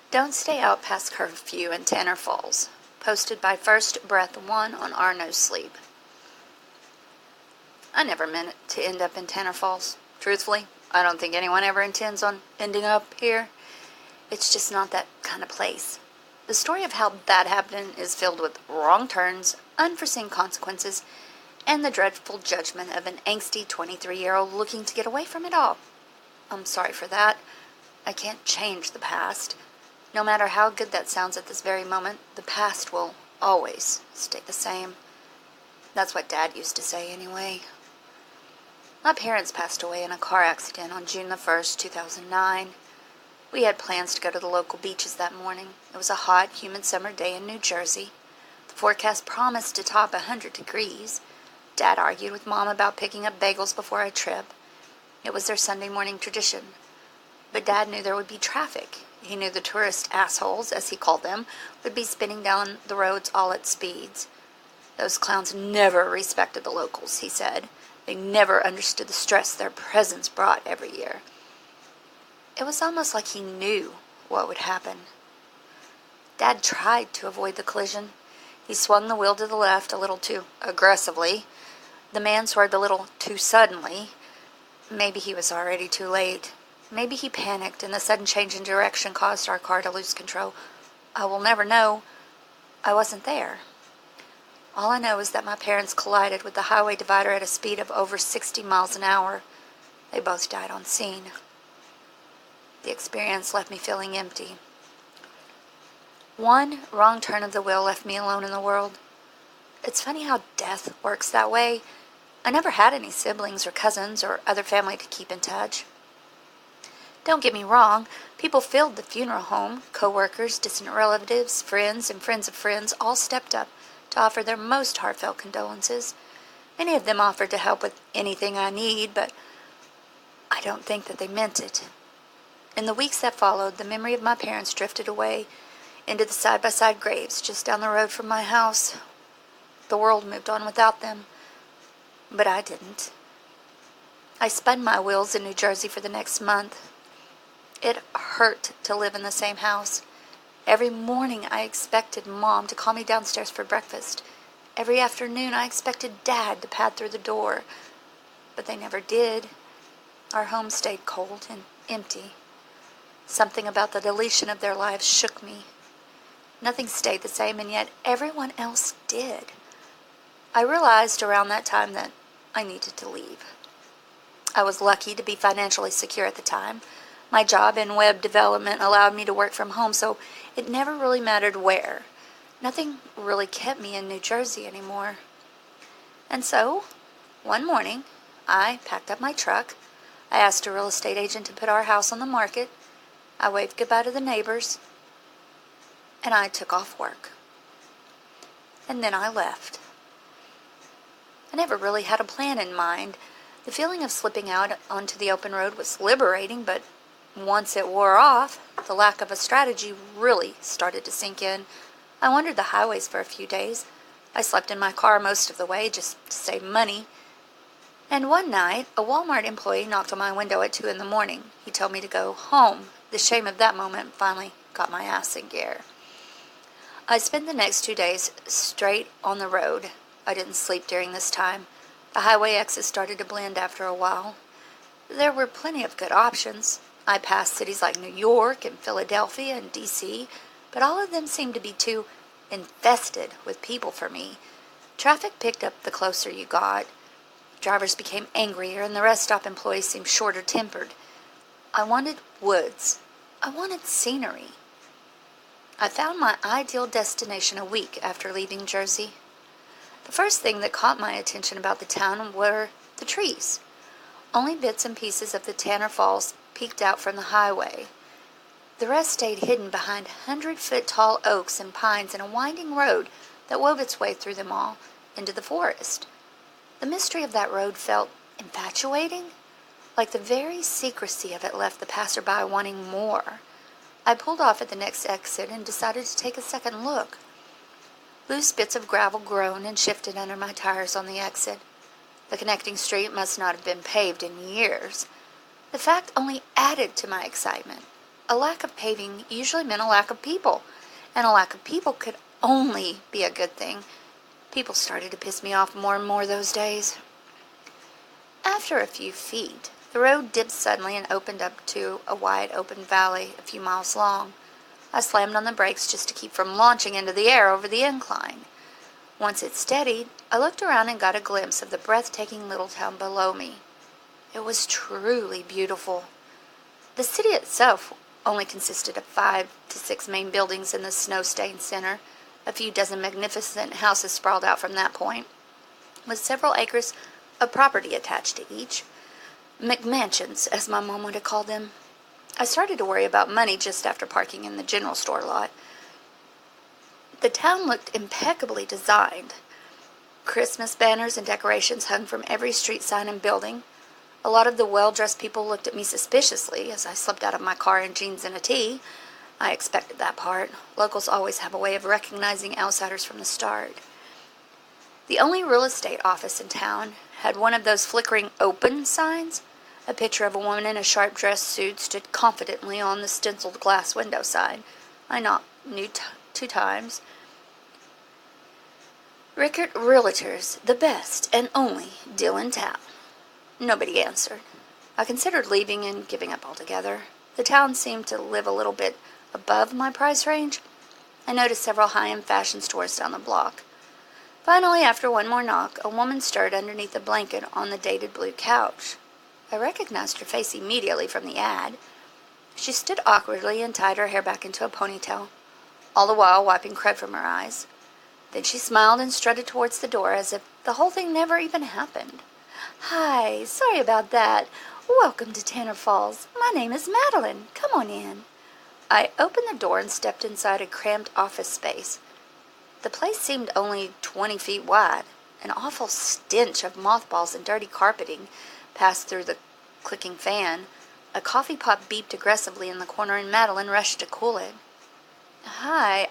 Don't stay out past curfew in Tanner Falls. Posted by First Breath 1 on Our No Sleep. I never meant it to end up in Tanner Falls. Truthfully, I don't think anyone ever intends on ending up here. It's just not that kind of place. The story of how that happened is filled with wrong turns, unforeseen consequences, and the dreadful judgment of an angsty 23-year-old looking to get away from it all. I'm sorry for that. I can't change the past. No matter how good that sounds at this very moment, the past will always stay the same. That's what Dad used to say anyway. My parents passed away in a car accident on June the 1st, 2009. We had plans to go to the local beaches that morning. It was a hot, humid summer day in New Jersey. The forecast promised to top 100 degrees. Dad argued with Mom about picking up bagels before our trip. It was their Sunday morning tradition. But Dad knew there would be traffic. He knew the tourist assholes, as he called them, would be spinning down the roads all at speeds. Those clowns never respected the locals, he said. They never understood the stress their presence brought every year. It was almost like he knew what would happen. Dad tried to avoid the collision. He swung the wheel to the left a little too aggressively. The man swerved a little too suddenly. Maybe he was already too late. Maybe he panicked and the sudden change in direction caused our car to lose control. I will never know. I wasn't there. All I know is that my parents collided with the highway divider at a speed of over 60 miles an hour. They both died on scene. The experience left me feeling empty. One wrong turn of the wheel left me alone in the world. It's funny how death works that way. I never had any siblings or cousins or other family to keep in touch. Don't get me wrong, people filled the funeral home. Co-workers, distant relatives, friends, and friends of friends all stepped up to offer their most heartfelt condolences. Many of them offered to help with anything I need, but I don't think that they meant it. In the weeks that followed, the memory of my parents drifted away into the side-by-side graves just down the road from my house. The world moved on without them, but I didn't. I spun my wheels in New Jersey for the next month. It hurt to live in the same house. Every morning I expected Mom to call me downstairs for breakfast. Every afternoon I expected Dad to pad through the door. But they never did. Our home stayed cold and empty. Something about the deletion of their lives shook me. Nothing stayed the same, and yet everyone else did. I realized around that time that I needed to leave. I was lucky to be financially secure at the time. My job in web development allowed me to work from home, so it never really mattered where. Nothing really kept me in New Jersey anymore. And so, one morning, I packed up my truck. I asked a real estate agent to put our house on the market. I waved goodbye to the neighbors, and I took off work. And then I left. I never really had a plan in mind. The feeling of slipping out onto the open road was liberating, but once it wore off, the lack of a strategy really started to sink in. I wandered the highways for a few days. I slept in my car most of the way just to save money. And one night, a Walmart employee knocked on my window at 2 a.m. He told me to go home. The shame of that moment finally got my ass in gear. I spent the next 2 days straight on the road. I didn't sleep during this time. The highway exits started to blend after a while. There were plenty of good options. I passed cities like New York and Philadelphia and D.C., but all of them seemed to be too infested with people for me. Traffic picked up the closer you got. Drivers became angrier, and the rest stop employees seemed shorter-tempered. I wanted woods. I wanted scenery. I found my ideal destination a week after leaving Jersey. The first thing that caught my attention about the town were the trees. Only bits and pieces of the Tanner Falls peeked out from the highway. The rest stayed hidden behind 100-foot-tall oaks and pines in a winding road that wove its way through them all into the forest. The mystery of that road felt infatuating, like the very secrecy of it left the passerby wanting more. I pulled off at the next exit and decided to take a second look. Loose bits of gravel groaned and shifted under my tires on the exit. The connecting street must not have been paved in years. The fact only added to my excitement. a lack of paving usually meant a lack of people, and a lack of people could only be a good thing. People started to piss me off more and more those days. After a few feet, the road dipped suddenly and opened up to a wide open valley a few miles long. I slammed on the brakes just to keep from launching into the air over the incline. Once it steadied, I looked around and got a glimpse of the breathtaking little town below me. It was truly beautiful. The city itself only consisted of 5 to 6 main buildings in the snow-stained center. A few dozen magnificent houses sprawled out from that point, with several acres of property attached to each. McMansions, as my mom would have called them. I started to worry about money just after parking in the general store lot. The town looked impeccably designed. Christmas banners and decorations hung from every street sign and building. A lot of the well-dressed people looked at me suspiciously as I slipped out of my car in jeans and a tee. I expected that part. Locals always have a way of recognizing outsiders from the start. The only real estate office in town had one of those flickering open signs. A picture of a woman in a sharp-dressed suit stood confidently on the stenciled glass window side. I knocked 2 times. Rickert Realtors, the best and only deal in town. Nobody answered. I considered leaving and giving up altogether. The town seemed to live a little bit above my price range. I noticed several high-end fashion stores down the block. Finally, after one more knock, a woman stirred underneath a blanket on the dated blue couch. I recognized her face immediately from the ad. She stood awkwardly and tied her hair back into a ponytail, all the while wiping crud from her eyes. Then she smiled and strutted towards the door as if the whole thing never even happened. "Hi, sorry about that. Welcome to Tanner Falls. My name is Madeline. Come on in." I opened the door and stepped inside a cramped office space. The place seemed only 20 feet wide. An awful stench of mothballs and dirty carpeting passed through the clicking fan. A coffee pot beeped aggressively in the corner and Madeline rushed to cool it. "Hi,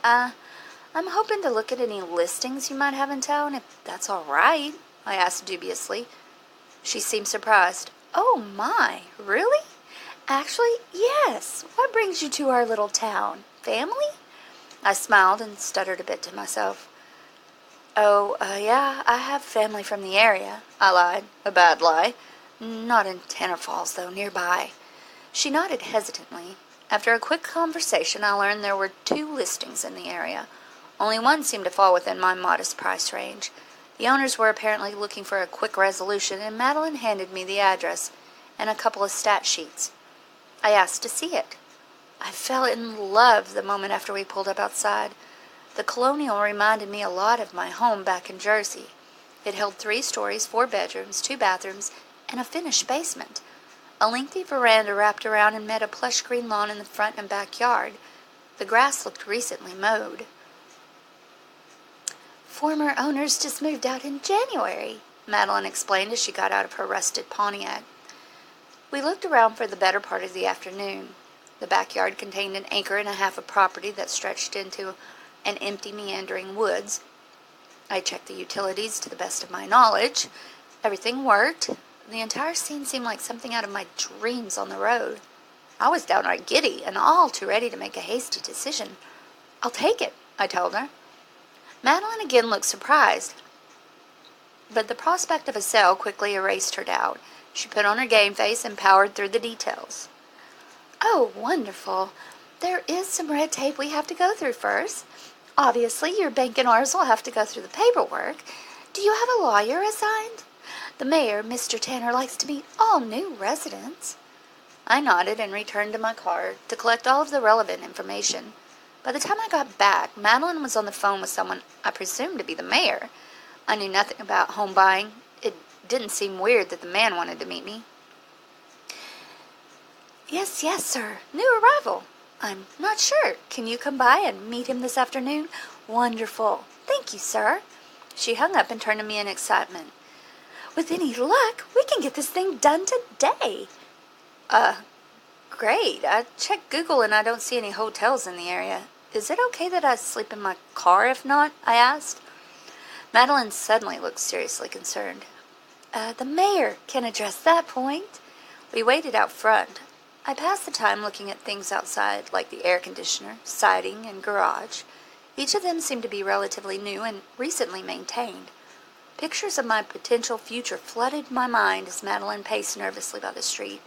I'm hoping to look at any listings you might have in town, if that's all right," I asked dubiously. She seemed surprised. "Oh my, really? Actually, yes. What brings you to our little town? Family?" I smiled and stuttered a bit to myself. "Oh, yeah, I have family from the area," I lied. A bad lie. "Not in Tanner Falls, though, nearby." She nodded hesitantly. After a quick conversation, I learned there were 2 listings in the area. Only one seemed to fall within my modest price range. The owners were apparently looking for a quick resolution, and Madeline handed me the address and a couple of stat sheets. I asked to see it. I fell in love the moment after we pulled up outside. The Colonial reminded me a lot of my home back in Jersey. It held 3 stories, 4 bedrooms, 2 bathrooms, and a finished basement. A lengthy veranda wrapped around and met a plush green lawn in the front and backyard. The grass looked recently mowed. "Former owners just moved out in January," Madeline explained as she got out of her rusted Pontiac. We looked around for the better part of the afternoon. The backyard contained an acre and a half of property that stretched into an empty, meandering woods. I checked the utilities to the best of my knowledge. Everything worked. The entire scene seemed like something out of my dreams on the road. I was downright giddy and all too ready to make a hasty decision. "I'll take it," I told her. Madeline again looked surprised, but the prospect of a sale quickly erased her doubt. She put on her game face and powered through the details. "Oh, wonderful. There is some red tape we have to go through first. Obviously, your bank and ours will have to go through the paperwork. Do you have a lawyer assigned? The mayor, Mr. Tanner, likes to meet all new residents." I nodded and returned to my car to collect all of the relevant information. By the time I got back, Madeline was on the phone with someone I presumed to be the mayor. I knew nothing about home buying. It didn't seem weird that the man wanted to meet me. Yes, sir. New arrival. I'm not sure. Can you come by and meet him this afternoon? Wonderful. Thank you, sir." She hung up and turned to me in excitement. "With any luck, we can get this thing done today." Great. I checked Google and I don't see any hotels in the area. Is it okay that I sleep in my car if not? I asked. Madeline suddenly looked seriously concerned. The mayor can address that point." We waited out front. I passed the time looking at things outside, like the air conditioner, siding, and garage. Each of them seemed to be relatively new and recently maintained. Pictures of my potential future flooded my mind as Madeline paced nervously by the street.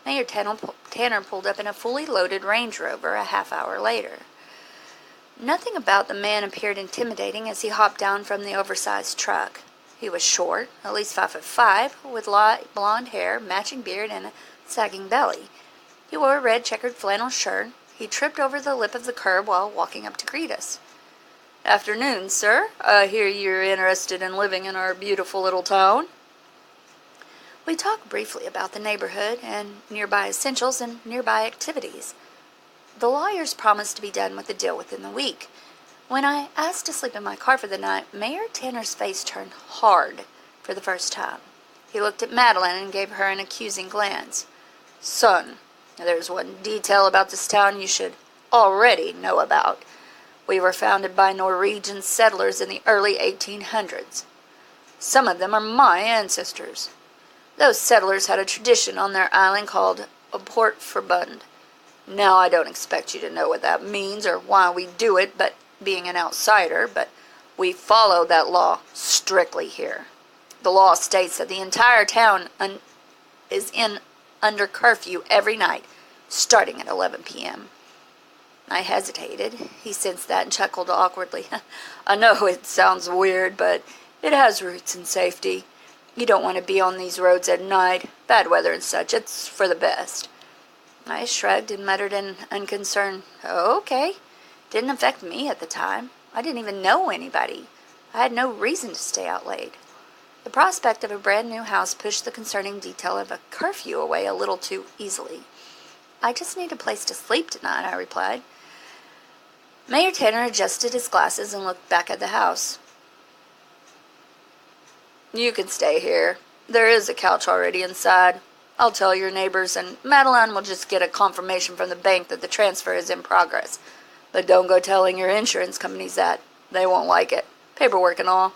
Mayor Tanner pulled up in a fully loaded Range Rover a half hour later. Nothing about the man appeared intimidating as he hopped down from the oversized truck. He was short, at least 5'5", with light blonde hair, matching beard, and a sagging belly. He wore a red checkered flannel shirt. He tripped over the lip of the curb while walking up to greet us. "Afternoon, sir. I hear you're interested in living in our beautiful little town." We talked briefly about the neighborhood and nearby essentials and nearby activities. The lawyers promised to be done with the deal within the week. When I asked to sleep in my car for the night, Mayor Tanner's face turned hard for the first time. He looked at Madeline and gave her an accusing glance. "Son, there's one detail about this town you should already know about. We were founded by Norwegian settlers in the early 1800s. Some of them are my ancestors. Those settlers had a tradition on their island called a port forbund. Now, I don't expect you to know what that means or why we do it, but being an outsider, but we follow that law strictly here. The law states that the entire town is under curfew every night, starting at 11 p.m. I hesitated. He sensed that and chuckled awkwardly. "I know it sounds weird, but it has roots in safety. You don't want to be on these roads at night, bad weather and such. It's for the best." I shrugged and muttered in unconcern, "Oh, okay." Didn't affect me at the time. I didn't even know anybody. I had no reason to stay out late. The prospect of a brand new house pushed the concerning detail of a curfew away a little too easily. "I just need a place to sleep tonight," I replied. Mayor Tanner adjusted his glasses and looked back at the house. "You can stay here. There is a couch already inside. I'll tell your neighbors, and Madeline will just get a confirmation from the bank that the transfer is in progress. But don't go telling your insurance companies that. They won't like it. Paperwork and all."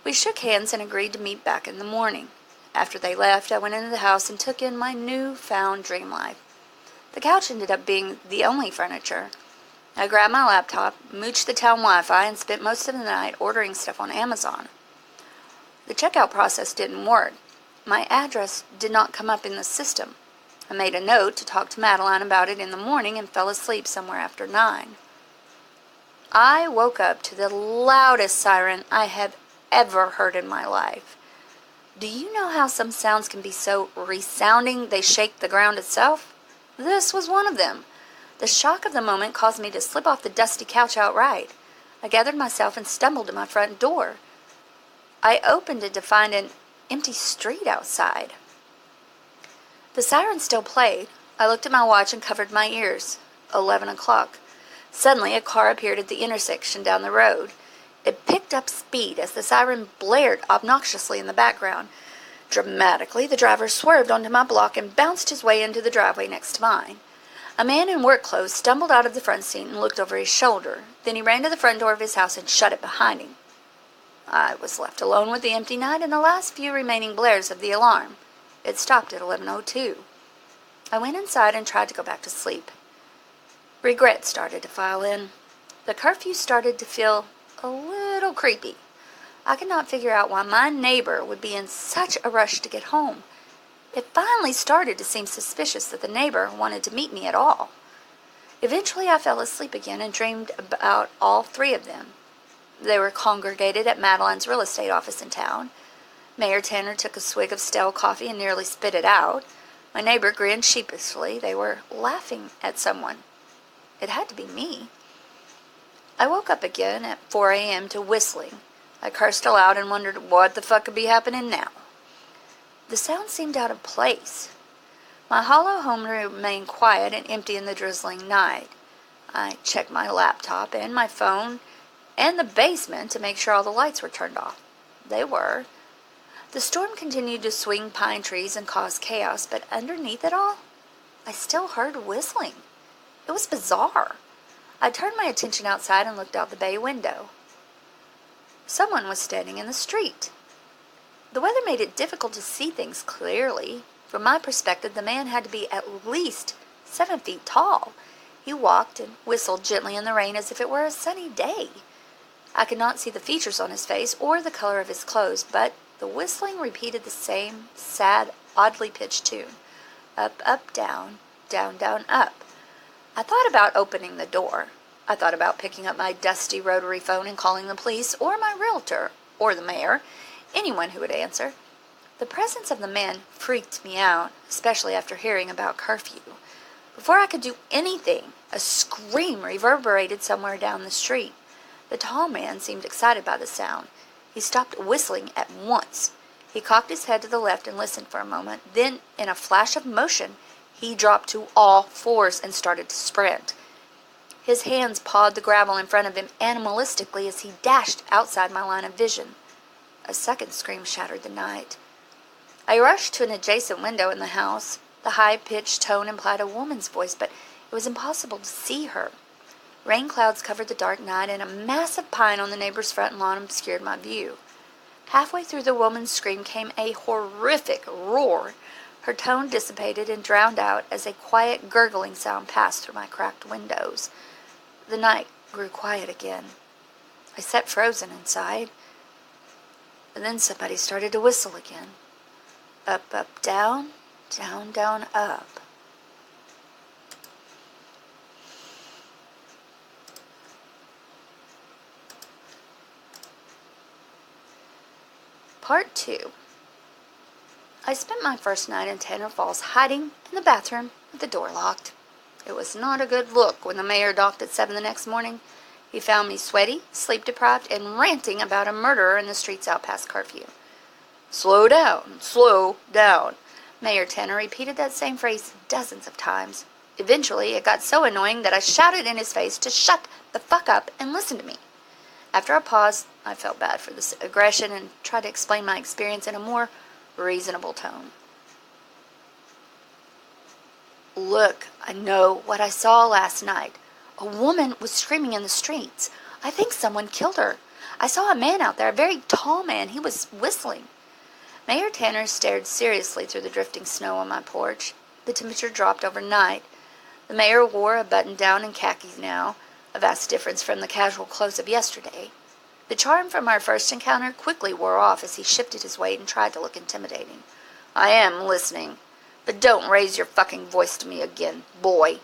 We shook hands and agreed to meet back in the morning. After they left, I went into the house and took in my new-found dream life. The couch ended up being the only furniture. I grabbed my laptop, mooched the town Wi-Fi, and spent most of the night ordering stuff on Amazon. The checkout process didn't work. My address did not come up in the system. I made a note to talk to Madeline about it in the morning and fell asleep somewhere after 9. I woke up to the loudest siren I have ever heard in my life. Do you know how some sounds can be so resounding they shake the ground itself? This was one of them. The shock of the moment caused me to slip off the dusty couch outright. I gathered myself and stumbled to my front door. I opened it to find an empty street outside. The siren still played. I looked at my watch and covered my ears. 11 o'clock. Suddenly, a car appeared at the intersection down the road. It picked up speed as the siren blared obnoxiously in the background. Dramatically, the driver swerved onto my block and bounced his way into the driveway next to mine. A man in work clothes stumbled out of the front seat and looked over his shoulder. Then he ran to the front door of his house and shut it behind him. I was left alone with the empty night and the last few remaining blares of the alarm. It stopped at 11:02. I went inside and tried to go back to sleep. Regret started to file in. The curfew started to feel a little creepy. I could not figure out why my neighbor would be in such a rush to get home. It finally started to seem suspicious that the neighbor wanted to meet me at all. Eventually I fell asleep again and dreamed about all three of them. They were congregated at Madeline's real estate office in town. Mayor Tanner took a swig of stale coffee and nearly spit it out. My neighbor grinned sheepishly. They were laughing at someone. It had to be me. I woke up again at 4 a.m. to whistling. I cursed aloud and wondered what the fuck could be happening now. The sound seemed out of place. My hollow home remained quiet and empty in the drizzling night. I checked my laptop and my phone and the basement to make sure all the lights were turned off. They were. The storm continued to swing pine trees and cause chaos, but underneath it all, I still heard whistling. It was bizarre. I turned my attention outside and looked out the bay window. Someone was standing in the street. The weather made it difficult to see things clearly. From my perspective, the man had to be at least 7 feet tall. He walked and whistled gently in the rain as if it were a sunny day. I could not see the features on his face or the color of his clothes, but the whistling repeated the same sad, oddly pitched tune. Up, up, down, down, down, up. I thought about opening the door. I thought about picking up my dusty rotary phone and calling the police, or my realtor, or the mayor, anyone who would answer. The presence of the man freaked me out, especially after hearing about curfew. Before I could do anything, a scream reverberated somewhere down the street. The tall man seemed excited by the sound. He stopped whistling at once. He cocked his head to the left and listened for a moment. Then, in a flash of motion, he dropped to all fours and started to sprint. His hands pawed the gravel in front of him animalistically as he dashed outside my line of vision. A second scream shattered the night. I rushed to an adjacent window in the house. The high-pitched tone implied a woman's voice, but it was impossible to see her. Rain clouds covered the dark night, and a massive pine on the neighbor's front lawn obscured my view. Halfway through the woman's scream came a horrific roar. Her tone dissipated and drowned out as a quiet gurgling sound passed through my cracked windows. The night grew quiet again. I sat frozen inside. And then somebody started to whistle again. Up, up, down, down, down, up. Part 2. I spent my first night in Tanner Falls hiding in the bathroom with the door locked. It was not a good look when the mayor docked at 7 the next morning. He found me sweaty, sleep-deprived, and ranting about a murderer in the streets out past curfew. Slow down, slow down. Mayor Tanner repeated that same phrase dozens of times. Eventually, it got so annoying that I shouted in his face to shut the fuck up and listen to me. After a pause, I felt bad for this aggression and tried to explain my experience in a more reasonable tone. Look, I know what I saw last night. A woman was screaming in the streets. I think someone killed her. I saw a man out there, a very tall man. He was whistling. Mayor Tanner stared seriously through the drifting snow on my porch. The temperature dropped overnight. The mayor wore a button-down and khakis now, a vast difference from the casual clothes of yesterday. The charm from our first encounter quickly wore off as he shifted his weight and tried to look intimidating. I am listening, but don't raise your fucking voice to me again, boy.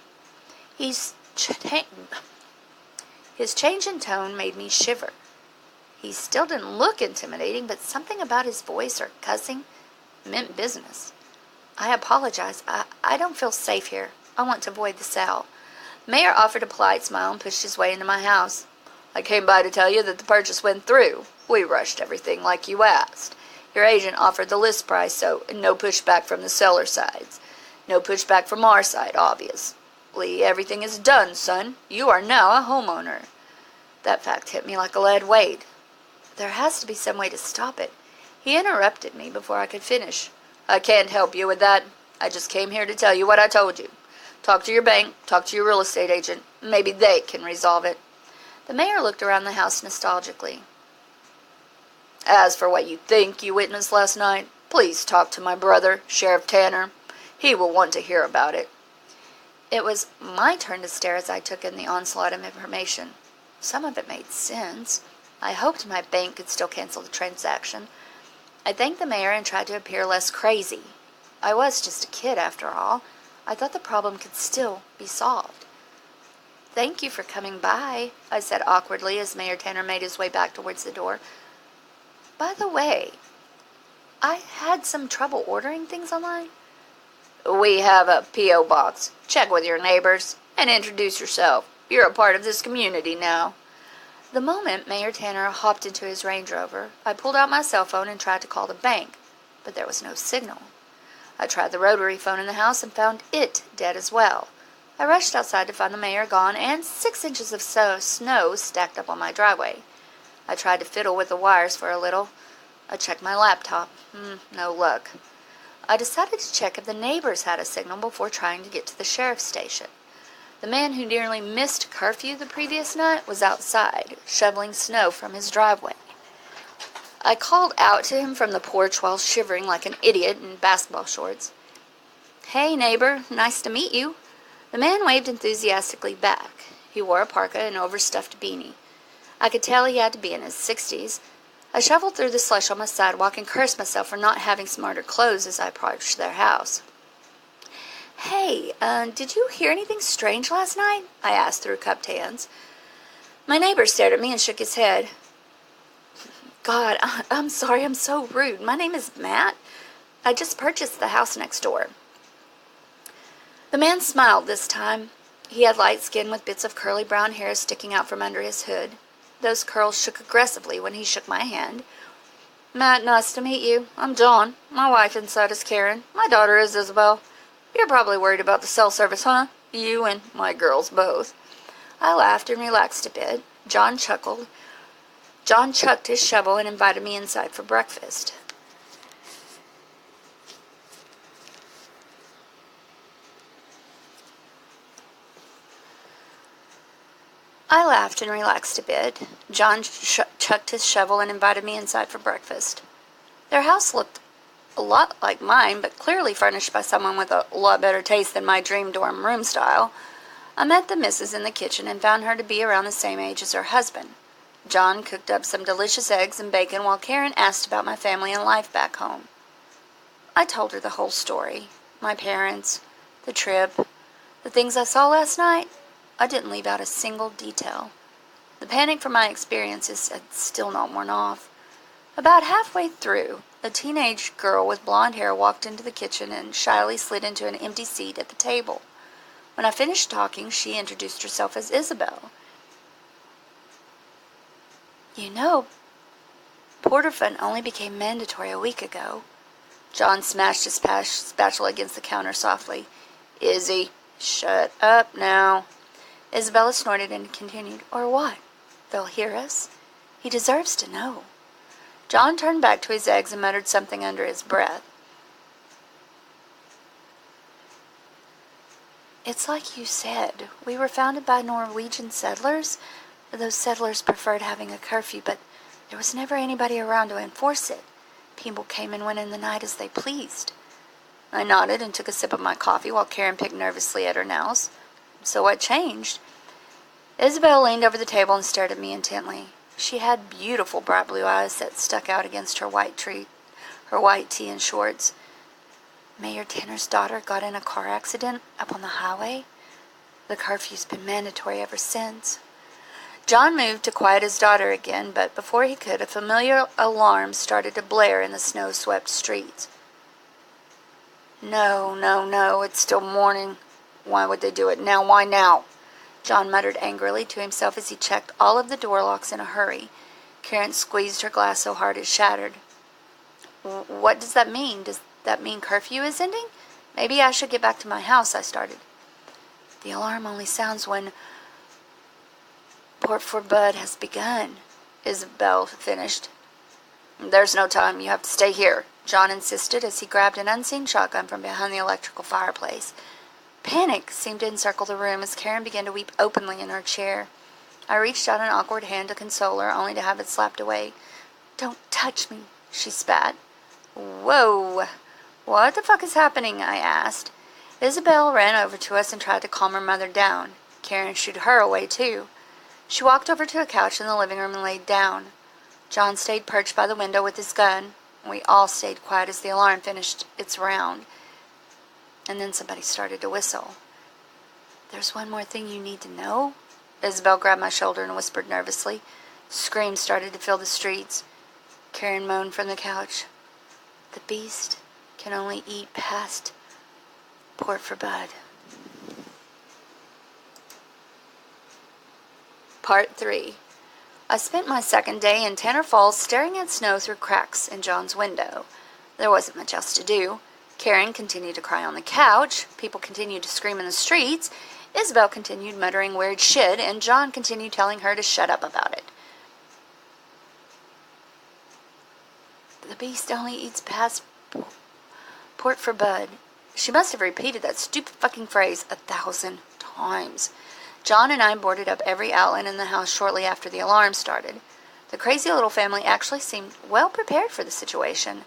His change in tone made me shiver. He still didn't look intimidating, but something about his voice or cussing meant business. I apologize. I don't feel safe here. I want to avoid the cell. Mayor offered a polite smile and pushed his way into my house. I came by to tell you that the purchase went through. We rushed everything like you asked. Your agent offered the list price, so no pushback from the seller sides. No pushback from our side, obviously. Everything is done, son. You are now a homeowner. That fact hit me like a lead weight. There has to be some way to stop it. He interrupted me before I could finish. I can't help you with that. I just came here to tell you what I told you. Talk to your bank, talk to your real estate agent. Maybe they can resolve it. The mayor looked around the house nostalgically. As for what you think you witnessed last night, please talk to my brother, Sheriff Tanner. He will want to hear about it. It was my turn to stare as I took in the onslaught of information. Some of it made sense. I hoped my bank could still cancel the transaction. I thanked the mayor and tried to appear less crazy. I was just a kid, after all. I thought the problem could still be solved. Thank you for coming by, I said awkwardly as Mayor Tanner made his way back towards the door. By the way, I had some trouble ordering things online. We have a P.O. box. Check with your neighbors and introduce yourself. You're a part of this community now. The moment Mayor Tanner hopped into his Range Rover, I pulled out my cell phone and tried to call the bank, but there was no signal. I tried the rotary phone in the house and found it dead as well. I rushed outside to find the mayor gone and 6 inches of snow stacked up on my driveway. I tried to fiddle with the wires for a little. I checked my laptop. No luck. I decided to check if the neighbors had a signal before trying to get to the sheriff's station. The man who nearly missed curfew the previous night was outside, shoveling snow from his driveway. I called out to him from the porch while shivering like an idiot in basketball shorts. "Hey, neighbor, nice to meet you." The man waved enthusiastically back. He wore a parka and overstuffed beanie. I could tell he had to be in his 60s. I shuffled through the slush on my sidewalk and cursed myself for not having smarter clothes as I approached their house. "Hey, did you hear anything strange last night?" I asked through cupped hands. My neighbor stared at me and shook his head. "God, I'm sorry, I'm so rude. My name is Matt. I just purchased the house next door." The man smiled this time. He had light skin with bits of curly brown hair sticking out from under his hood. Those curls shook aggressively when he shook my hand. "Matt, nice to meet you. I'm John. My wife inside is Karen. My daughter is Isabel. You're probably worried about the cell service, huh? You and my girls both." I laughed and relaxed a bit. John chuckled. John chucked his shovel and invited me inside for breakfast. I laughed and relaxed a bit. John chucked his shovel and invited me inside for breakfast. Their house looked a lot like mine, but clearly furnished by someone with a lot better taste than my dream dorm room style. I met the missus in the kitchen and found her to be around the same age as her husband. John cooked up some delicious eggs and bacon while Karen asked about my family and life back home. I told her the whole story. My parents, the trip, the things I saw last night. I didn't leave out a single detail. The panic from my experiences had still not worn off. About halfway through, a teenage girl with blonde hair walked into the kitchen and shyly slid into an empty seat at the table. When I finished talking, she introduced herself as Isabel. "You know, porterhood only became mandatory a week ago." John smashed his spatula against the counter softly. "Izzy, shut up now." Isabella snorted and continued, "Or what? They'll hear us. He deserves to know." John turned back to his eggs and muttered something under his breath. "It's like you said. We were founded by Norwegian settlers. Those settlers preferred having a curfew, but there was never anybody around to enforce it. People came and went in the night as they pleased." I nodded and took a sip of my coffee while Karen picked nervously at her nails. "So what changed?" Isabel leaned over the table and stared at me intently. She had beautiful bright blue eyes that stuck out against her white tee and shorts. "Mayor Tanner's daughter got in a car accident up on the highway. The curfew's been mandatory ever since." John moved to quiet his daughter again, but before he could, a familiar alarm started to blare in the snow-swept streets. No, it's still morning. Why would they do it now? Why now?" John muttered angrily to himself as he checked all of the door locks in a hurry. Karen squeezed her glass so hard it shattered. "What does that mean? Does that mean curfew is ending? Maybe I should get back to my house," I started. "The alarm only sounds when Port for Bud has begun," Isabel finished. "There's no time. You have to stay here," John insisted as he grabbed an unseen shotgun from behind the electrical fireplace. Panic seemed to encircle the room as Karen began to weep openly in her chair. I reached out an awkward hand to console her, only to have it slapped away. "Don't touch me," she spat. "Whoa! What the fuck is happening?" I asked. Isabel ran over to us and tried to calm her mother down. Karen shooed her away, too. She walked over to a couch in the living room and laid down. John stayed perched by the window with his gun. We all stayed quiet as the alarm finished its round. And then somebody started to whistle. "There's one more thing you need to know." Isabel grabbed my shoulder and whispered nervously. Screams started to fill the streets. Karen moaned from the couch. "The beast can only eat past Port for Bud." Part 3. I spent my second day in Tanner Falls staring at snow through cracks in John's window. There wasn't much else to do. Karen continued to cry on the couch. People continued to scream in the streets. Isabel continued muttering weird shit, and John continued telling her to shut up about it. "The beast only eats past Port for Bud." She must have repeated that stupid fucking phrase 1,000 times. John and I boarded up every outlet in the house shortly after the alarm started. The crazy little family actually seemed well prepared for the situation.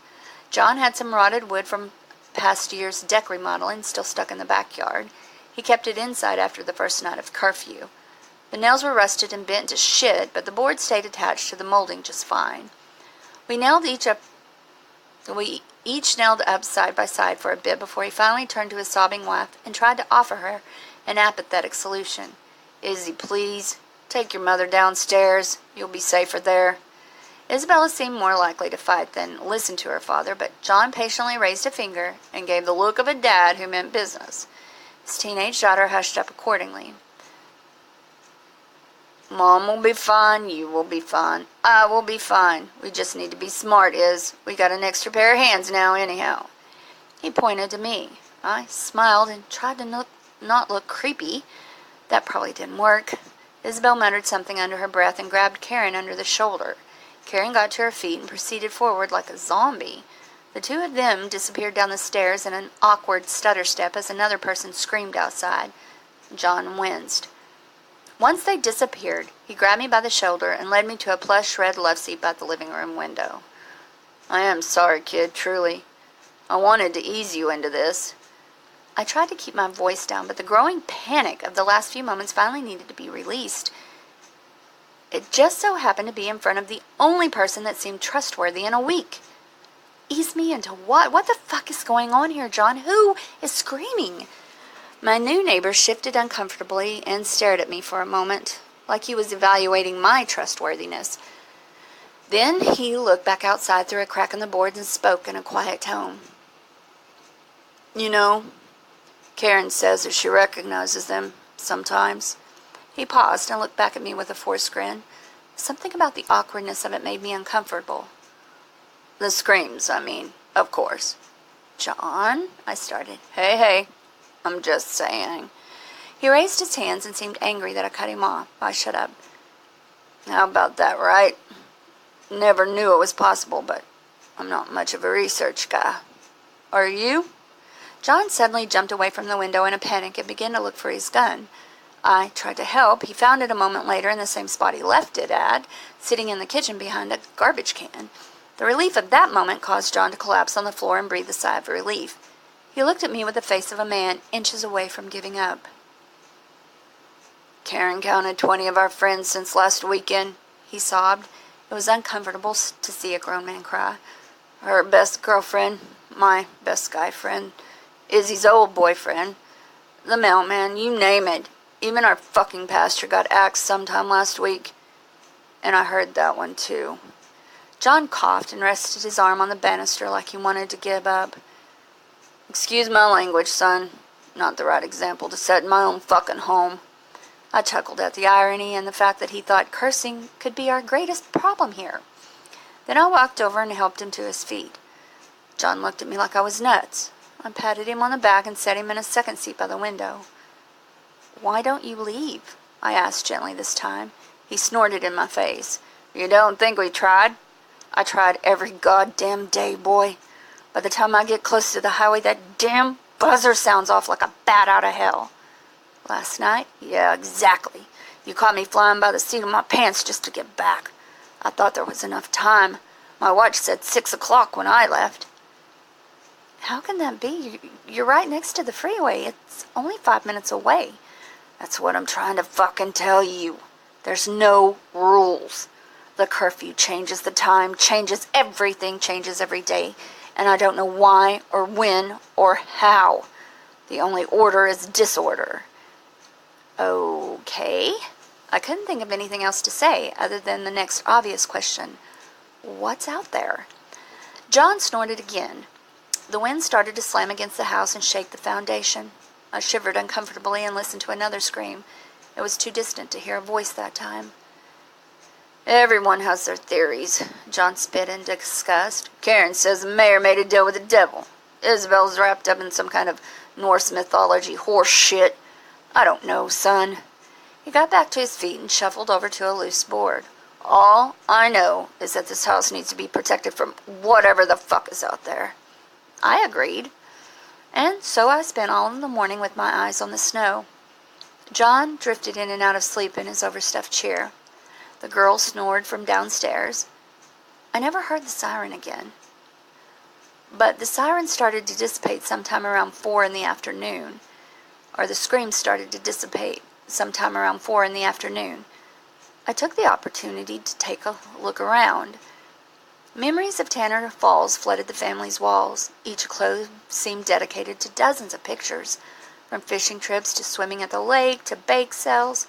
John had some rotted wood from past year's deck remodeling still stuck in the backyard. He kept it inside after the first night of curfew. The nails were rusted and bent to shit, but the board stayed attached to the molding just fine. We each nailed up side by side for a bit before he finally turned to his sobbing wife and tried to offer her an apathetic solution. "Izzy, please, take your mother downstairs. You'll be safer there." Isabella seemed more likely to fight than listen to her father, but John patiently raised a finger and gave the look of a dad who meant business. His teenage daughter hushed up accordingly. "Mom will be fine, you will be fine, I will be fine. We just need to be smart, Iz. We got an extra pair of hands now, anyhow." He pointed to me. I smiled and tried to not look creepy. That probably didn't work. Isabel muttered something under her breath and grabbed Karen under the shoulder. Karen got to her feet and proceeded forward like a zombie. The two of them disappeared down the stairs in an awkward stutter step as another person screamed outside. John winced. Once they disappeared, he grabbed me by the shoulder and led me to a plush red love seat by the living room window. "I am sorry, kid, truly. I wanted to ease you into this." I tried to keep my voice down, but the growing panic of the last few moments finally needed to be released. It just so happened to be in front of the only person that seemed trustworthy in a week. Ease me into what? What the fuck is going on here, John? Who is screaming? My new neighbor shifted uncomfortably and stared at me for a moment, like he was evaluating my trustworthiness. Then he looked back outside through a crack in the boards and spoke in a quiet tone. "You know, Karen says that she recognizes them sometimes." He paused and looked back at me with a forced grin. Something about the awkwardness of it made me uncomfortable. "The screams, I mean, of course." "John," I started. Hey, I'm just saying." He raised his hands and seemed angry that I cut him off. I shut up. "How about that, right? Never knew it was possible, but I'm not much of a research guy. Are you?" John suddenly jumped away from the window in a panic and began to look for his gun. I tried to help. He found it a moment later in the same spot he left it at, sitting in the kitchen behind a garbage can. The relief of that moment caused John to collapse on the floor and breathe a sigh of relief. He looked at me with the face of a man inches away from giving up. "Karen counted 20 of our friends since last weekend," he sobbed. It was uncomfortable to see a grown man cry. "Her best girlfriend, my best guy friend, Izzy's old boyfriend, the mailman, you name it. Even our fucking pastor got axed sometime last week. And I heard that one too." John coughed and rested his arm on the banister like he wanted to give up. "Excuse my language, son. Not the right example to set in my own fucking home." I chuckled at the irony and the fact that he thought cursing could be our greatest problem here. Then I walked over and helped him to his feet. John looked at me like I was nuts. I patted him on the back and set him in a second seat by the window. "Why don't you leave?" I asked gently this time. He snorted in my face. "You don't think we tried?" "I tried every goddamn day, boy. By the time I get close to the highway, that damn buzzer sounds off like a bat out of hell." "Last night?" "Yeah, exactly. You caught me flying by the seat of my pants just to get back. I thought there was enough time. My watch said 6 o'clock when I left." "How can that be? You're right next to the freeway. It's only 5 minutes away." "That's what I'm trying to fucking tell you. There's no rules. The curfew changes the time, changes everything, changes every day, and I don't know why or when or how. The only order is disorder." "Okay." I couldn't think of anything else to say other than the next obvious question. "What's out there?" John snorted again. The wind started to slam against the house and shake the foundation. I shivered uncomfortably and listened to another scream. It was too distant to hear a voice that time. "Everyone has their theories." John spit in disgust. "Karen says the mayor made a deal with the devil. Isabel's wrapped up in some kind of Norse mythology horse shit. I don't know, son." He got back to his feet and shuffled over to a loose board. "All I know is that this house needs to be protected from whatever the fuck is out there." I agreed. And so I spent all of the morning with my eyes on the snow. John drifted in and out of sleep in his overstuffed chair. The girl snored from downstairs. I never heard the siren again. but the sirens started to dissipate sometime around 4 in the afternoon, or the screams started to dissipate sometime around 4 in the afternoon. I took the opportunity to take a look around. Memories of Tanner Falls flooded the family's walls. Each clothes seemed dedicated to dozens of pictures, from fishing trips to swimming at the lake to bake sales.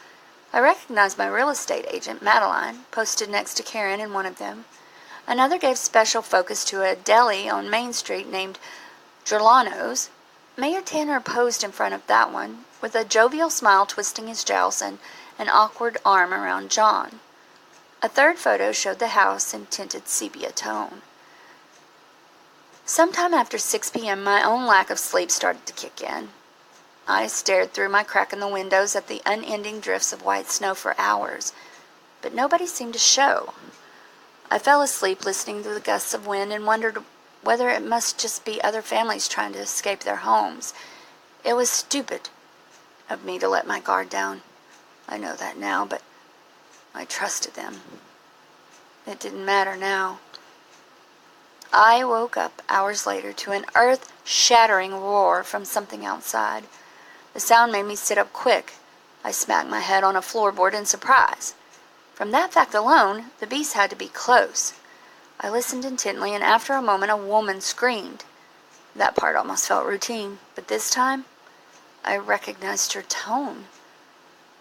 I recognized my real estate agent, Madeline, posted next to Karen in one of them. Another gave special focus to a deli on Main Street named Giuliano's. Mayor Tanner posed in front of that one, with a jovial smile twisting his jowls and an awkward arm around John. A third photo showed the house in tinted sepia tone. Sometime after 6 p.m., my own lack of sleep started to kick in. I stared through my crack in the windows at the unending drifts of white snow for hours, but nobody seemed to show. I fell asleep listening to the gusts of wind and wondered whether it must just be other families trying to escape their homes. It was stupid of me to let my guard down. I know that now, but I trusted them. It didn't matter now. I woke up hours later to an earth-shattering roar from something outside. The sound made me sit up quick. I smacked my head on a floorboard in surprise. From that fact alone, the beast had to be close. I listened intently, and after a moment a woman screamed. That part almost felt routine, but this time I recognized her tone.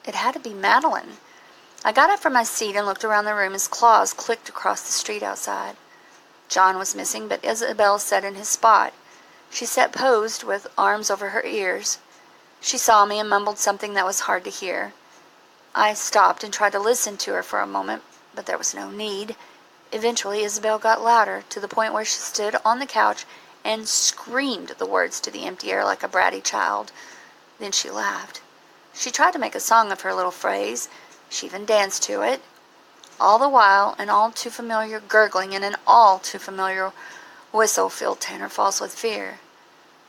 It had to be Madeline. I got up from my seat and looked around the room as claws clicked across the street outside. John was missing, but Isabel sat in his spot. She sat posed with arms over her ears. She saw me and mumbled something that was hard to hear. I stopped and tried to listen to her for a moment, but there was no need. Eventually, Isabel got louder, to the point where she stood on the couch and screamed the words to the empty air like a bratty child. Then she laughed. She tried to make a song of her little phrase. She even danced to it. All the while, an all-too-familiar gurgling and an all-too-familiar whistle filled Tanner Falls with fear.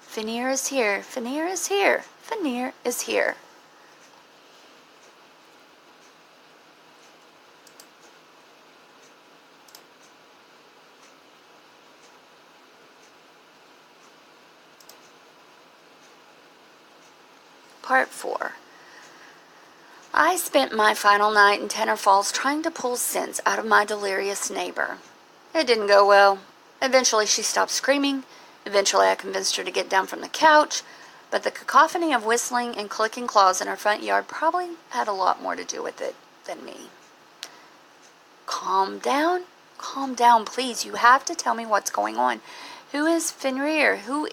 Fenrir is here, Fenrir is here, Fenrir is here. Part 4. I spent my final night in Tanner Falls trying to pull sense out of my delirious neighbor. It didn't go well. Eventually she stopped screaming. Eventually I convinced her to get down from the couch, but the cacophony of whistling and clicking claws in our front yard probably had a lot more to do with it than me. Calm down, please. You have to tell me what's going on. Who is Fenrir? Who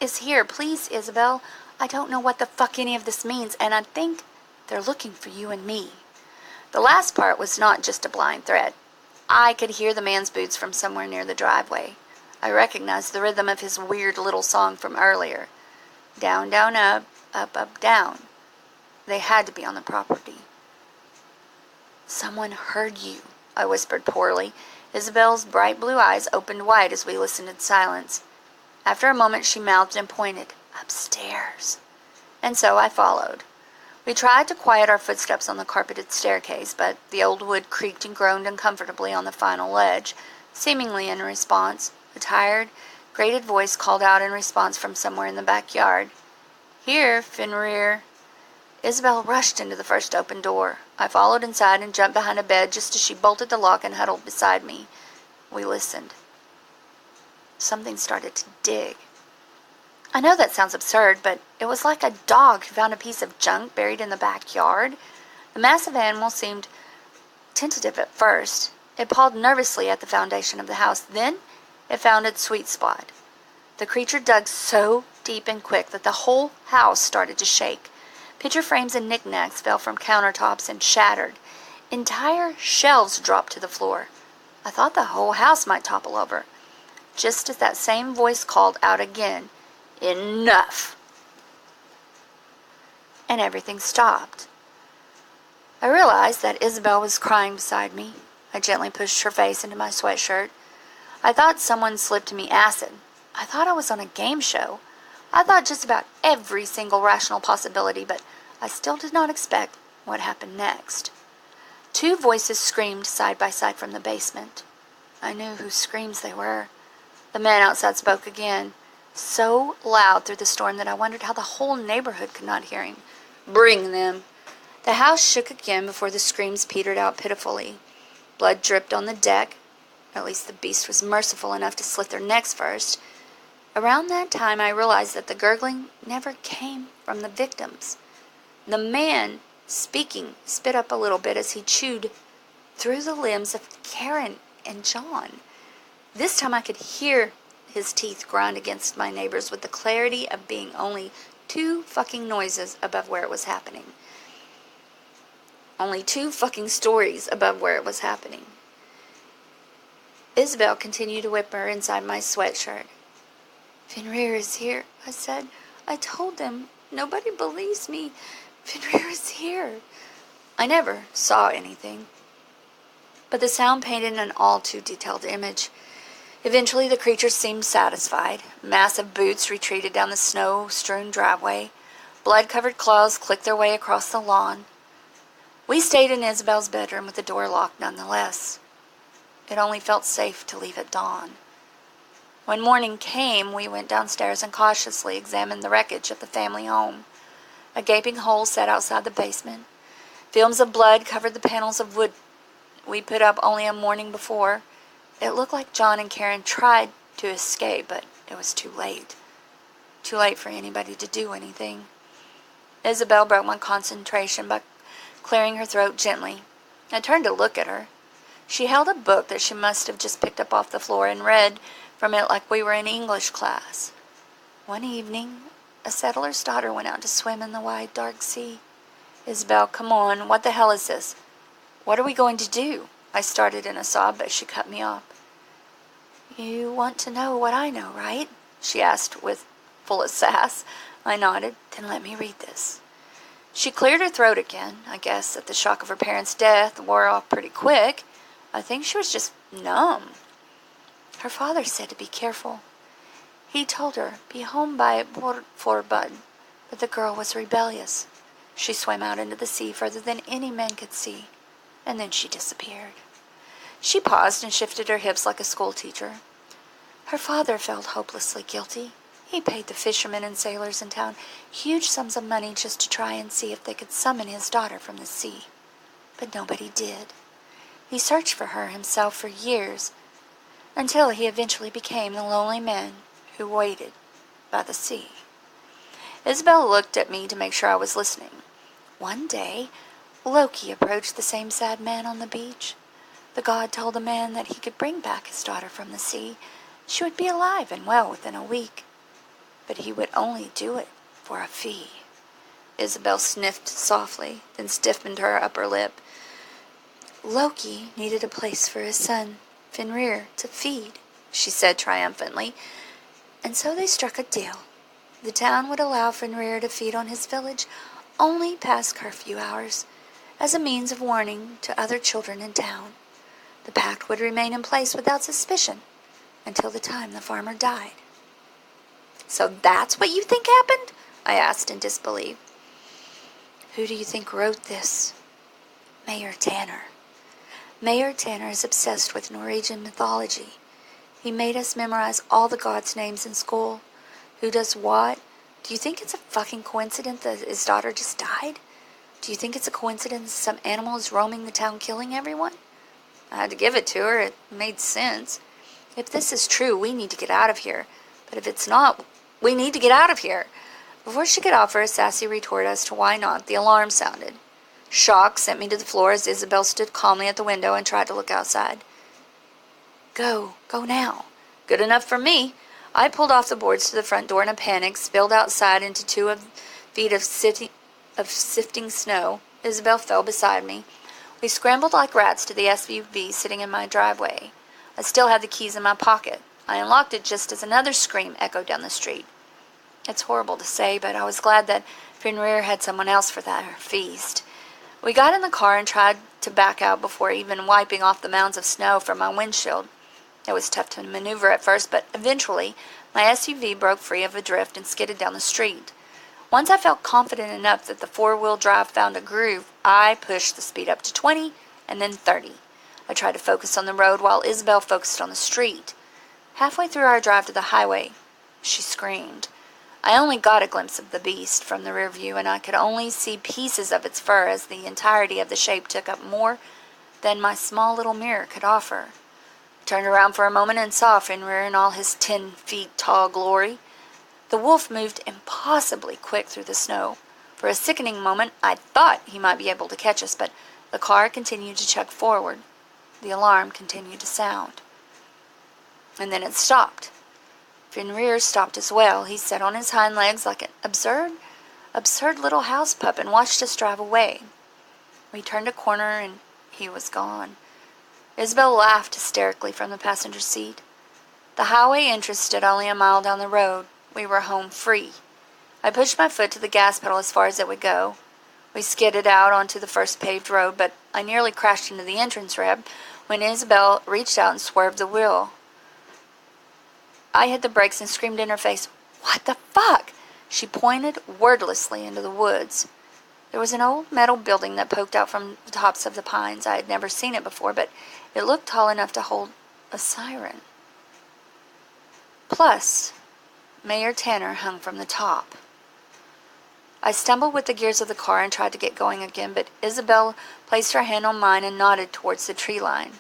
is here? Please, Isabel. I don't know what the fuck any of this means, and I think they're looking for you and me. The last part was not just a blind threat. I could hear the man's boots from somewhere near the driveway. I recognized the rhythm of his weird little song from earlier. Down, down, up, up, up, down. They had to be on the property. Someone heard you, I whispered poorly. Isabel's bright blue eyes opened wide as we listened in silence. After a moment she mouthed and pointed. Upstairs. And so I followed. We tried to quiet our footsteps on the carpeted staircase, but the old wood creaked and groaned uncomfortably on the final ledge. Seemingly in response, a tired, grated voice called out in response from somewhere in the backyard. Here, Fenrir. Isabel rushed into the first open door. I followed inside and jumped behind a bed just as she bolted the lock and huddled beside me. We listened. Something started to dig. I know that sounds absurd, but it was like a dog who found a piece of junk buried in the backyard. The massive animal seemed tentative at first. It pawed nervously at the foundation of the house. Then it found its sweet spot. The creature dug so deep and quick that the whole house started to shake. Picture frames and knickknacks fell from countertops and shattered. Entire shelves dropped to the floor. I thought the whole house might topple over. Just as that same voice called out again, Enough! And everything stopped. I realized that Isabel was crying beside me. I gently pushed her face into my sweatshirt. I thought someone slipped me acid. I thought I was on a game show. I thought just about every single rational possibility, but I still did not expect what happened next. 2 voices screamed side by side from the basement. I knew whose screams they were. The man outside spoke again, so loud through the storm that I wondered how the whole neighborhood could not hear him. "Bring them." The house shook again before the screams petered out pitifully. Blood dripped on the deck. At least the beast was merciful enough to slit their necks first. Around that time I realized that the gurgling never came from the victims. The man speaking spit up a little bit as he chewed through the limbs of Karen and John. This time I could hear his teeth grind against my neighbor's with the clarity of being only 2 fucking noises above where it was happening. Only 2 fucking stories above where it was happening. Isabel continued to whimper inside my sweatshirt. "Fenrir is here," I said. "I told them. Nobody believes me. Fenrir is here." I never saw anything, but the sound painted an all too detailed image. Eventually the creature seemed satisfied. Massive boots retreated down the snow-strewn driveway. Blood-covered claws clicked their way across the lawn. We stayed in Isabel's bedroom with the door locked nonetheless. It only felt safe to leave at dawn. When morning came, we went downstairs and cautiously examined the wreckage of the family home. A gaping hole sat outside the basement. Films of blood covered the panels of wood we put up only a morning before. It looked like John and Karen tried to escape, but it was too late. Too late for anybody to do anything. Isabel broke my concentration by clearing her throat gently. I turned to look at her. She held a book that she must have just picked up off the floor and read from it like we were in English class. One evening, a settler's daughter went out to swim in the wide, dark sea. "Isabel, come on. What the hell is this? What are we going to do?" I started in a sob, but she cut me off. "You want to know what I know, right?" she asked with full of sass. I nodded. "Then let me read this." She cleared her throat again. I guess that the shock of her parents' death wore off pretty quick. I think she was just numb. Her father said to be careful. He told her, be home by Forbud, but the girl was rebellious. She swam out into the sea further than any man could see, and then she disappeared. She paused and shifted her hips like a schoolteacher. Her father felt hopelessly guilty. He paid the fishermen and sailors in town huge sums of money just to try and see if they could summon his daughter from the sea. But nobody did. He searched for her himself for years, until he eventually became the lonely man who waited by the sea. Isabel looked at me to make sure I was listening. One day, Loki approached the same sad man on the beach. The god told the man that he could bring back his daughter from the sea. She would be alive and well within a week, but he would only do it for a fee. Isabel sniffed softly, then stiffened her upper lip. Loki needed a place for his son, Fenrir, to feed, she said triumphantly, and so they struck a deal. The town would allow Fenrir to feed on his village only past curfew hours, as a means of warning to other children in town. The pact would remain in place without suspicion until the time the farmer died. "So that's what you think happened?" I asked in disbelief. "Who do you think wrote this?" "Mayor Tanner. Mayor Tanner is obsessed with Norwegian mythology. He made us memorize all the gods' names in school. Who does what? Do you think it's a fucking coincidence that his daughter just died? Do you think it's a coincidence some animal is roaming the town killing everyone?" I had to give it to her. It made sense. "If this is true, we need to get out of here. But if it's not, we need to get out of here." Before she could offer a sassy retort as to why not, the alarm sounded. Shock sent me to the floor as Isabel stood calmly at the window and tried to look outside. Go now." Good enough for me. I pulled off the boards to the front door in a panic, spilled outside into 2 feet of sifting snow. Isabel fell beside me. We scrambled like rats to the SUV sitting in my driveway. I still had the keys in my pocket. I unlocked it just as another scream echoed down the street. It's horrible to say, but I was glad that Fenrir had someone else for that feast. We got in the car and tried to back out before even wiping off the mounds of snow from my windshield. It was tough to maneuver at first, but eventually my SUV broke free of a drift and skidded down the street. Once I felt confident enough that the 4-wheel drive found a groove, I pushed the speed up to 20 and then 30. I tried to focus on the road while Isabel focused on the street. Halfway through our drive to the highway, she screamed. I only got a glimpse of the beast from the rear view, and I could only see pieces of its fur as the entirety of the shape took up more than my small little mirror could offer. I turned around for a moment and saw Fenrir in all his 10 feet tall glory. The wolf moved impossibly quick through the snow. For a sickening moment, I thought he might be able to catch us, but the car continued to chug forward. The alarm continued to sound. And then it stopped. Fenrir stopped as well. He sat on his hind legs like an absurd little house pup and watched us drive away. We turned a corner and he was gone. Isabel laughed hysterically from the passenger seat. The highway entrance stood only a mile down the road. We were home free. I pushed my foot to the gas pedal as far as it would go. We skidded out onto the first paved road, but I nearly crashed into the entrance ramp when Isabel reached out and swerved the wheel. I hit the brakes and screamed in her face, "What the fuck?" She pointed wordlessly into the woods. There was an old metal building that poked out from the tops of the pines. I had never seen it before, but it looked tall enough to hold a siren. Plus, Mayor Tanner hung from the top. I stumbled with the gears of the car and tried to get going again, but Isabel placed her hand on mine and nodded towards the tree line.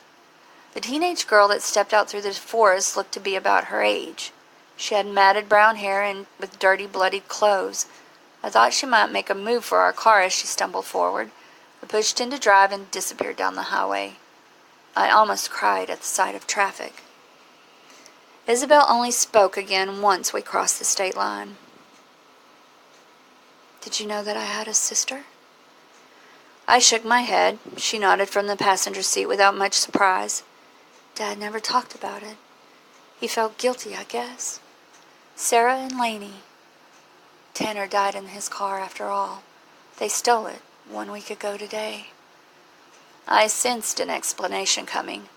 The teenage girl that stepped out through the forest looked to be about her age. She had matted brown hair and with dirty, bloodied clothes. I thought she might make a move for our car as she stumbled forward. I pushed into drive and disappeared down the highway. I almost cried at the sight of traffic. Isabel only spoke again once we crossed the state line. "Did you know that I had a sister?" I shook my head. She nodded from the passenger seat without much surprise. Dad never talked about it. He felt guilty, I guess. Sarah and Lainey. Tanner died in his car after all. They stole it 1 week ago today. I sensed an explanation coming.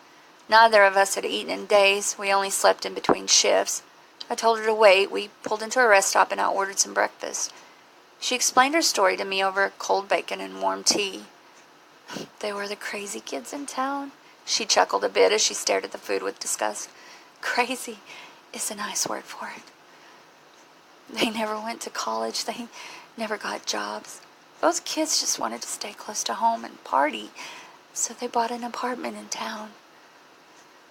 Neither of us had eaten in days. We only slept in between shifts. I told her to wait. We pulled into a rest stop and I ordered some breakfast. She explained her story to me over cold bacon and warm tea. They were the crazy kids in town. She chuckled a bit as she stared at the food with disgust. Crazy is a nice word for it. They never went to college. They never got jobs. Both kids just wanted to stay close to home and party, so they bought an apartment in town.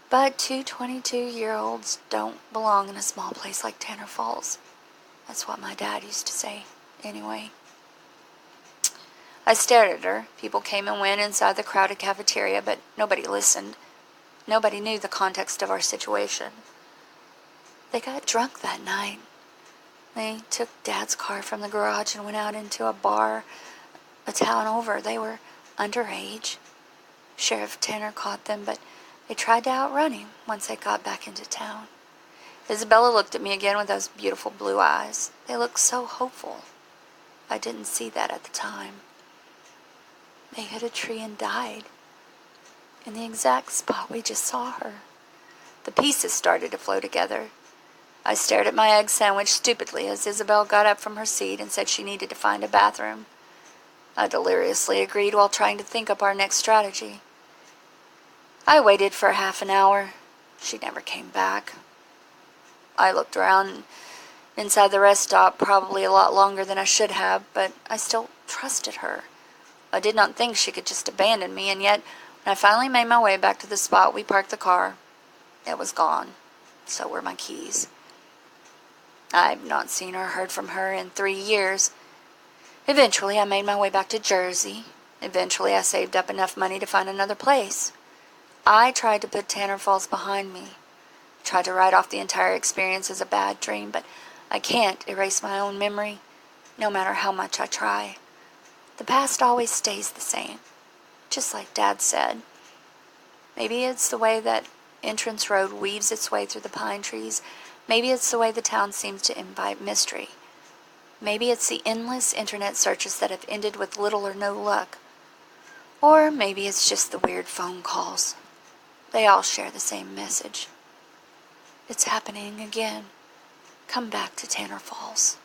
But 2 22-year-olds don't belong in a small place like Tanner Falls. That's what my dad used to say. Anyway, I stared at her. People came and went inside the crowded cafeteria, but nobody listened. Nobody knew the context of our situation. They got drunk that night. They took Dad's car from the garage and went out into a bar a town over. They were underage. Sheriff Tanner caught them, but they tried to outrun him once they got back into town. Isabella looked at me again with those beautiful blue eyes. They looked so hopeful. I didn't see that at the time. They hit a tree and died in the exact spot we just saw her. The pieces started to flow together. I stared at my egg sandwich stupidly as Isabel got up from her seat and said she needed to find a bathroom. I deliriously agreed while trying to think up our next strategy. I waited for half an hour. She never came back. I looked around inside the rest stop probably a lot longer than I should have, but I still trusted her. I did not think she could just abandon me, and yet when I finally made my way back to the spot we parked the car, it was gone. So were my keys. I've not seen or heard from her in 3 years. Eventually, I made my way back to Jersey. Eventually, I saved up enough money to find another place. I tried to put Tanner Falls behind me. Tried to write off the entire experience as a bad dream, but I can't erase my own memory, no matter how much I try. The past always stays the same, just like Dad said. Maybe it's the way that entrance road weaves its way through the pine trees. Maybe it's the way the town seems to invite mystery. Maybe it's the endless internet searches that have ended with little or no luck. Or maybe it's just the weird phone calls. They all share the same message. It's happening again. Come back to Tanner Falls.